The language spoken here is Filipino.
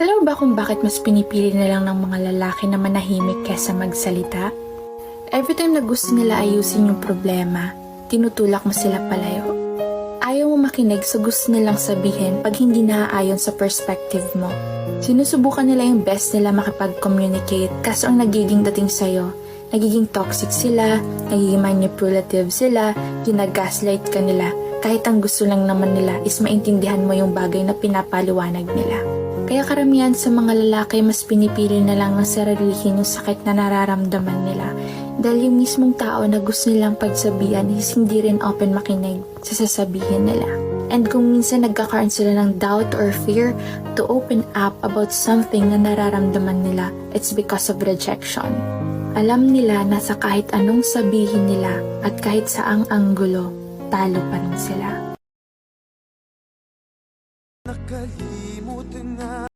Alam mo ba kung bakit mas pinipili na lang ng mga lalaki na manahimik kesa magsalita? Every time na gusto nila ayusin yung problema, tinutulak mo sila palayo. Ayaw mo makinig sa gusto nilang sabihin pag hindi naaayon sa perspective mo. Sinusubukan nila yung best nila makipag-communicate, kaso ang nagiging dating sa'yo, nagiging toxic sila, nagiging manipulative sila, ginagaslight ka nila, kahit ang gusto lang naman nila is maintindihan mo yung bagay na pinapaliwanag nila. Kaya karamihan sa mga lalaki mas pinipili na lang ng sarilihin yung sakit na nararamdaman nila dahil yung mismong tao na gusto nilang pagsabihan is hindi rin open makinig sa sasabihin nila. And kung minsan nagkakaroon sila ng doubt or fear to open up about something na nararamdaman nila, it's because of rejection. Alam nila na sa kahit anong sabihin nila at kahit saang anggulo, talo pa rin sila.